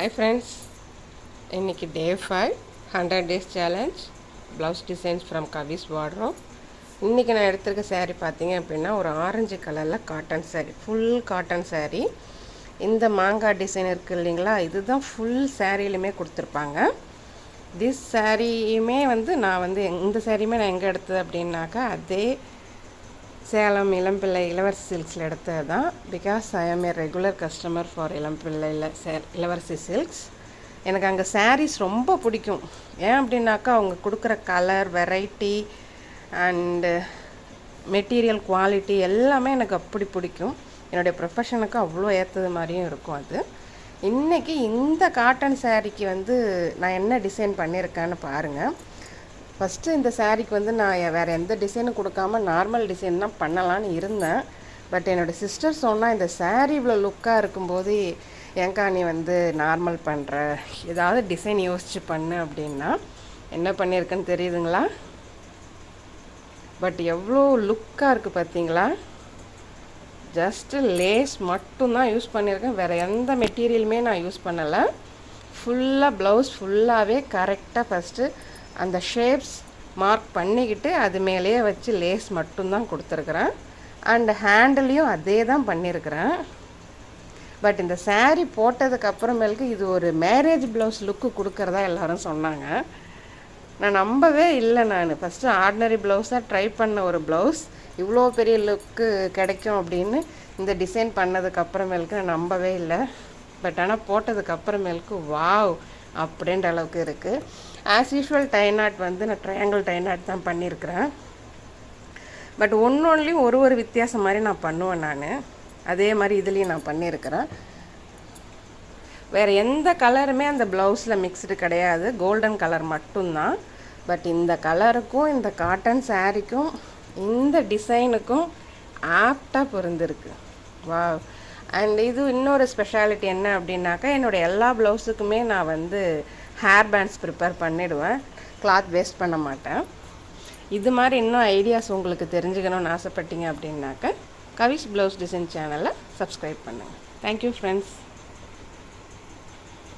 Hi friends, இன்னைக்கு டே 5 100 days challenge blouse designs from Kavi's wardrobe. இன்றைக்கி நான் எடுத்திருக்க saree பார்த்தீங்க அப்படின்னா ஒரு ஆரஞ்சு கலரில் cotton saree, full cotton saree. இந்த மாங்காய் டிசைன் இருக்குது இல்லைங்களா, இதுதான் ஃபுல் சாரியிலுமே கொடுத்துருப்பாங்க. திஸ் சாரியுமே நான் இந்த சாரியுமே நான் எங்கே எடுத்தது அப்படின்னாக்கா அதே சேலம் இளம்பிள்ளை இளவரசி சில்க்ஸில் எடுத்தது தான். பிகாஸ் ஐ ஆம் ஏ ரெகுலர் கஸ்டமர் ஃபார் இளம்பிள்ளையில் இளவரசி சில்க்ஸ். எனக்கு அங்கே சாரீஸ் ரொம்ப பிடிக்கும். ஏன் அப்படின்னாக்கா அவங்க கொடுக்குற colour, variety and material quality எல்லாமே எனக்கு அப்படி பிடிக்கும். என்னுடைய ப்ரொஃபஷனுக்கு அவ்வளோ ஏற்றது மாதிரியும் இருக்கும் அது. இன்றைக்கி இந்த காட்டன் சாரீக்கு நான் என்ன டிசைன் பண்ணியிருக்கேன்னு பாருங்கள். ஃபஸ்ட்டு இந்த சாரீக்கு நான் வேறு எந்த டிசைனும் கொடுக்காம நார்மல் டிசைன் தான் பண்ணலான்னு இருந்தேன். பட் என்னோடய சிஸ்டர் சொன்னால் இந்த சாரீ இவ்வளோ லுக்காக இருக்கும்போது ஏங்கா நீ நார்மல் பண்ணுற, ஏதாவது டிசைன் யோசித்து பண்ணு அப்படின்னா என்ன பண்ணியிருக்கேன்னு தெரியுதுங்களா? பட் எவ்வளோ லுக்காக இருக்குது பார்த்தீங்களா? ஜஸ்ட்டு லேஸ் மட்டும்தான் யூஸ் பண்ணியிருக்கேன், வேறு எந்த மெட்டீரியலுமே நான் யூஸ் பண்ணலை. ஃபுல்லாக ப்ளவுஸ் ஃபுல்லாகவே கரெக்டாக ஃபஸ்ட்டு அந்த ஷேப்ஸ் மார்க் பண்ணிக்கிட்டு அது மேலேயே வச்சு லேஸ் மட்டும்தான் கொடுத்துருக்குறேன். அண்ட் ஹேண்டிலையும் அதே தான் பண்ணியிருக்கிறேன். பட் இந்த சாரீ போட்டதுக்கப்புறமேலுக்கு இது ஒரு மேரேஜ் ப்ளவுஸ் லுக்கு கொடுக்குறதா எல்லோரும் சொன்னாங்க. நான் நம்பவே இல்லை. நான் ஃபஸ்ட்டு ஆர்டினரி ப்ளவுஸாக ட்ரை பண்ண ஒரு ப்ளவுஸ் இவ்வளோ பெரிய லுக்கு கிடைக்கும் அப்படின்னு இந்த டிசைன் பண்ணதுக்கப்புறமேலுக்கு நான் நம்பவே இல்லை. பட் ஆனால் போட்டதுக்கப்புறமேலுக்கு வாவ் அப்படின்ற அளவுக்கு இருக்குது. ஆஸ் யூஷுவல் டை நாட் நான் ட்ரையாங்கிள் டை நாட் தான் பண்ணியிருக்கிறேன். பட் ஒன்றுலேயும் ஒரு வித்தியாசம் மாதிரி நான் பண்ணுவேன். நான் அதே மாதிரி இதுலேயும் நான் பண்ணியிருக்கிறேன். வேறு எந்த கலருமே அந்த ப்ளவுஸில் மிக்ஸ்டு கிடையாது, கோல்டன் கலர் மட்டும்தான். பட் இந்த கலருக்கும் இந்த காட்டன் சாரீக்கும் இந்த டிசைனுக்கும் ஆப்டாக பொருந்திருக்கு. வா. அண்ட் இது இன்னொரு ஸ்பெஷாலிட்டி என்ன அப்படின்னாக்கா, என்னோடய எல்லா ப்ளவுஸுக்குமே நான் ஹேர் பேண்ட்ஸ் ப்ரிப்பேர் பண்ணிவிடுவேன், கிளாத் வேஸ்ட் பண்ண மாட்டேன். இது மாதிரி இன்னும் ஐடியாஸ் உங்களுக்கு தெரிஞ்சுக்கணும்னு ஆசைப்பட்டீங்க அப்படின்னாக்கா கவிஸ் ப்ளவுஸ் டிசைன் சேனலை சப்ஸ்கிரைப் பண்ணுங்கள். Thank you friends.